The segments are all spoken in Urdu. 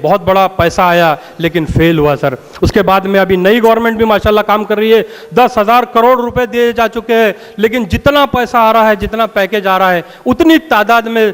بہت بڑا پیسہ آیا لیکن فیل ہوا سر. اس کے بعد میں ابھی نئی گورنمنٹ بھی ماشاءاللہ کام کر رہی ہے, 10,000 کروڑ روپے دیے جا چکے ہیں, لیکن جتنا پیسہ آ رہا ہے, جتنا پیکیج آ رہا ہے, اتنی تعداد میں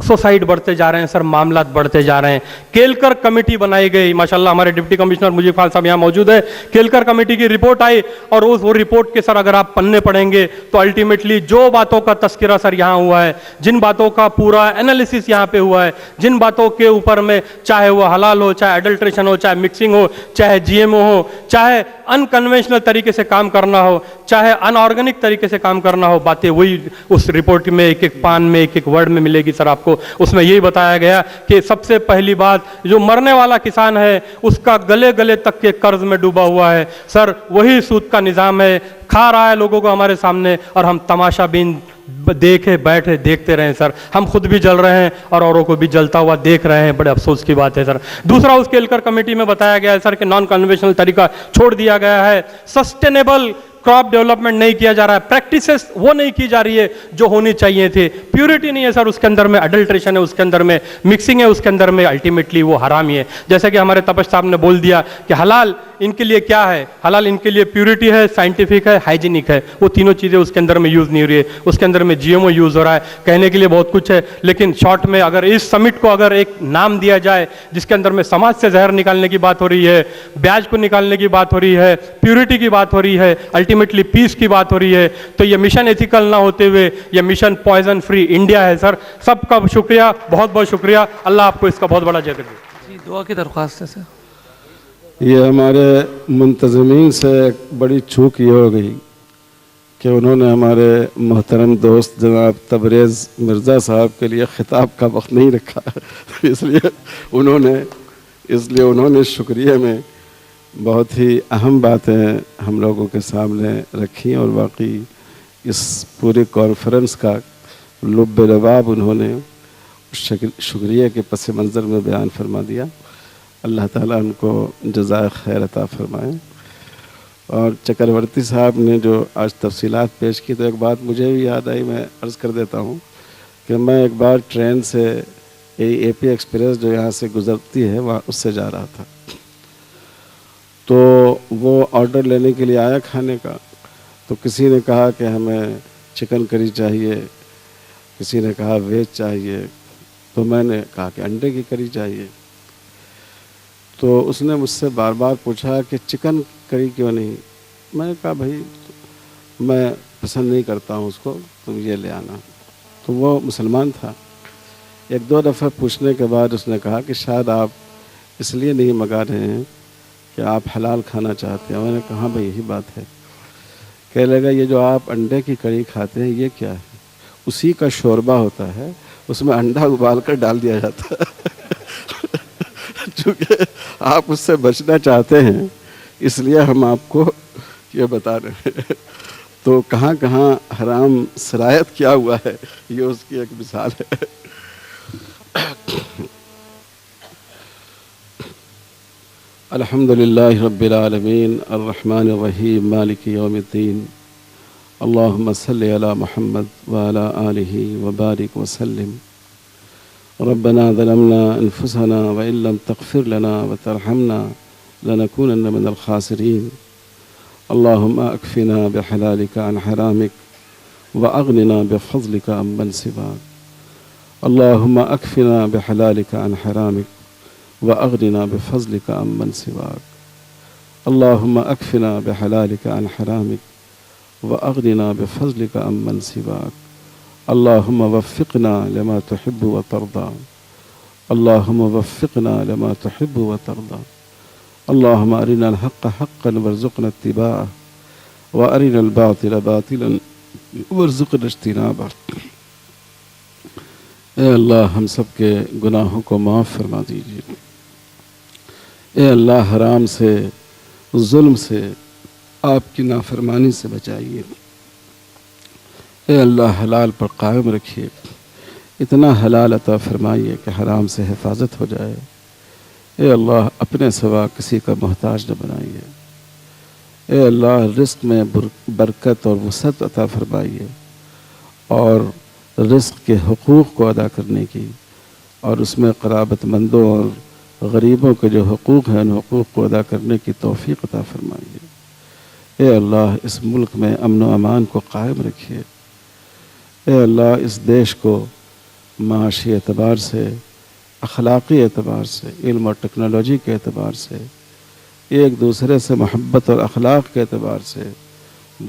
سوسائڈ بڑھتے جا رہے ہیں سر, معاملات بڑھتے جا رہے ہیں. کیلکر کمیٹی بنائی گئی, ماشاءاللہ ہمارے ڈپٹی کمشنر مجیب خان صاحب یہاں موجود ہے. کیلکر کمیٹی کی رپورٹ آئی اور وہ رپورٹ کے سر اگر آپ پڑھنے پڑیں گے تو الٹیمیٹلی جو باتوں کا تذکرہ سر یہاں ہوا ہے, جن باتوں کا پورا انالیسس یہاں پہ ہوا ہے, جن باتوں کے اوپر میں چاہے وہ حلال ہو, چاہے ایڈلٹریشن ہو, چاہے مکسنگ ہو, چاہے جی ایم او ہو, چاہے ان کنونشنل طریقے سے کام کرنا ہو, چاہے ان آرگینک طریقے سے کام کرنا ہو, باتیں وہی اس رپورٹ میں ایک ایک پان میں ایک ایک ورڈ میں ملے گی سر آپ کو. اس میں یہی بتایا گیا کہ سب سے پہلی بات, جو مرنے والا کسان ہے اس کا گلے گلے تک کے قرض میں ڈوبا ہوا ہے سر, وہی سود کا نظام ہے, کھا رہا ہے لوگوں کو ہمارے سامنے, اور ہم تماشا بین دیکھے بیٹھے دیکھتے رہے سر. ہم خود بھی جل رہے ہیں اور اوروں کو بھی جلتا ہوا دیکھ رہے ہیں, بڑے افسوس کی بات ہے سر. دوسرا, اس کیلکر کمیٹی میں بتایا گیا ہے سر کہ نان کنونشنل طریقہ چھوڑ دیا گیا ہے, سسٹینیبل کراپ ڈیولپمنٹ نہیں کیا جا رہا ہے, پریکٹسز وہ نہیں کی جا رہی ہے جو ہونی چاہیے تھی, پیورٹی نہیں ہے سر اس کے اندر میں, ایڈلٹریشن ہے اس کے اندر میں, مکسنگ ہے اس کے اندر میں, الٹیمیٹلی وہ حرام ہی ہے. جیسے کہ ہمارے تپش صاحب نے بول دیا کہ حلال ان کے لیے کیا ہے, حلال ان کے لیے پیورٹی ہے, سائنٹیفک ہے, ہائیجینک ہے, وہ تینوں چیزیں اس کے اندر میں یوز نہیں ہو رہی ہے. اس کے اندر میں جی ایم او یوز ہو رہا ہے. کہنے کے لیے بہت کچھ ہے, لیکن شارٹ میں اگر اس سمٹ کو اگر ایک نام دیا جائے جس کے اندر میں سماج سے زہر نکالنے کی بات ہو رہی ہے, بیاج کو نکالنے کی بات ہو رہی ہے, پیورٹی کی بات ہو رہی ہے, الٹیمیٹلی پیس کی بات ہو رہی ہے, تو یہ مشن ایتھیکل نہ ہوتے ہوئے یہ مشن پوائزن فری انڈیا ہے سر. سب کا شکریہ, بہت بہت شکریہ, اللہ آپ کو اس کا بہت بڑا اجر دے. جی, دعا کی درخواست ہے سر. یہ ہمارے منتظمین سے ایک بڑی چوک یہ ہو گئی کہ انہوں نے ہمارے محترم دوست جناب تبریز مرزا صاحب کے لیے خطاب کا وقت نہیں رکھا, اس لیے انہوں نے شکریہ میں بہت ہی اہم باتیں ہم لوگوں کے سامنے رکھی, اور واقعی اس پوری کانفرنس کا لب لباب انہوں نے شکریہ کے پس منظر میں بیان فرما دیا. اللہ تعالیٰ ان کو جزائے خیر عطا فرمائے. اور چکرورتی صاحب نے جو آج تفصیلات پیش کی, تو ایک بات مجھے بھی یاد آئی, میں عرض کر دیتا ہوں کہ میں ایک بار ٹرین سے اے پی ایکسپریس جو یہاں سے گزرتی ہے وہاں اس سے جا رہا تھا, تو وہ آرڈر لینے کے لیے آیا کھانے کا. تو کسی نے کہا کہ ہمیں چکن کری چاہیے, کسی نے کہا ویج چاہیے, تو میں نے کہا کہ انڈے کی کری چاہیے. تو اس نے مجھ سے بار بار پوچھا کہ چکن کری کیوں نہیں. میں نے کہا بھائی میں پسند نہیں کرتا ہوں اس کو, تم یہ لے آنا. تو وہ مسلمان تھا. ایک دو دفعہ پوچھنے کے بعد اس نے کہا کہ شاید آپ اس لیے نہیں منگا رہے ہیں کہ آپ حلال کھانا چاہتے ہیں. میں نے کہا بھائی یہی بات ہے. کہنے لگا یہ جو آپ انڈے کی کڑی کھاتے ہیں یہ کیا ہے؟ اسی کا شوربہ ہوتا ہے, اس میں انڈا ابال کر ڈال دیا جاتا ہے. چونکہ آپ اس سے بچنا چاہتے ہیں اس لیے ہم آپ کو یہ بتا رہے ہیں. تو کہاں کہاں حرام سرایت کیا ہوا ہے, یہ اس کی ایک مثال ہے. الحمد للہ رب العالمین الرحمن الرحیم مالک یوم الدین اللہم صلی علی محمد وعلی آلہ وبارک وسلم. ربنا ظلمنا انفسنا وإن لم تغفر لنا وترحمنا لنكونن من الخاسرین. اللہم اکفنا بحلالک عن حرامک واغننا بفضلک عمن سواک. اللہم اکفنا بحلالک عن حرامک وأغننا بفضلك عمن سواك. اللهم أكفنا بحلالك عن حرامك وأغننا بفضلك عمن سواك. اللهم وفقنا لما تحب وترضى. اللهم وفقنا لما تحب وترضى. اللهم أرنا الحق حقا وارزقنا اتباعه وأرنا الباطل باطلا وارزقنا اجتنابه. اے اللہ ہم سب کے گناہوں کو معاف فرما دیجیے. اے اللہ حرام سے, ظلم سے, آپ کی نافرمانی سے بچائیے. اے اللہ حلال پر قائم رکھیے, اتنا حلال عطا فرمائیے کہ حرام سے حفاظت ہو جائے. اے اللہ اپنے سوا کسی کا محتاج نہ بنائیے. اے اللہ رزق میں برکت اور وسعت عطا فرمائیے, اور رزق کے حقوق کو ادا کرنے کی اور اس میں قرابت مندوں اور غریبوں کے جو حقوق ہیں ان حقوق کو ادا کرنے کی توفیق عطا فرمائیے۔ اے اللہ اس ملک میں امن و امان کو قائم رکھیے۔ اے اللہ اس دیش کو معاشی اعتبار سے، اخلاقی اعتبار سے، علم اور ٹیکنالوجی کے اعتبار سے، ایک دوسرے سے محبت اور اخلاق کے اعتبار سے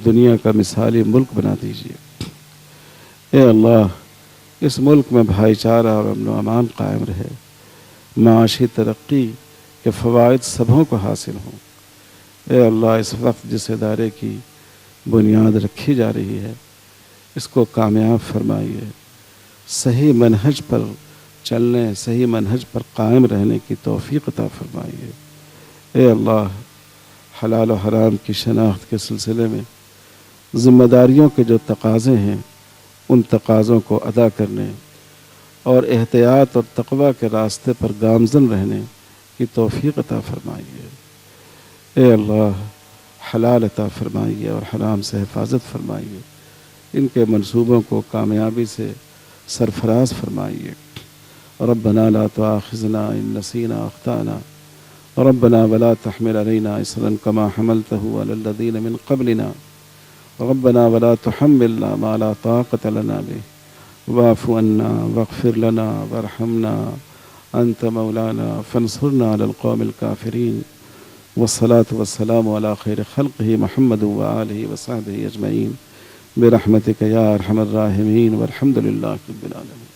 دنیا کا مثالی ملک بنا دیجیے۔ اے اللہ اس ملک میں بھائی چارہ اور امن و امان قائم رہے، معاشی ترقی کے فوائد سبھوں کو حاصل ہوں۔ اے اللہ اس وقت جس ادارے کی بنیاد رکھی جا رہی ہے اس کو کامیاب فرمائیے، صحیح منہج پر چلنے، صحیح منہج پر قائم رہنے کی توفیق عطا فرمائیے۔ اے اللہ حلال و حرام کی شناخت کے سلسلے میں ذمہ داریوں کے جو تقاضے ہیں ان تقاضوں کو ادا کرنے اور احتیاط اور تقوی کے راستے پر گامزن رہنے کی توفیق عطا فرمائیے۔ اے اللہ حلال عطا فرمائیے اور حرام سے حفاظت فرمائیے، ان کے منصوبوں کو کامیابی سے سرفراز فرمائیے۔ ربنا لا تؤاخذنا ان نسینا اخطانا ربنا ولا تحمل علينا إصرا كما حملته على الذين من قبلنا ربنا ولا تحملنا ما لا طاقة لنا به واعف عنا واغفر لنا وارحمنا أنت مولانا فانصرنا على القوم الكافرين والصلاة والسلام على خير خلقه محمد وآله وصحبه أجمعين برحمتك يا أرحم الراحمين والحمد لله رب العالمين۔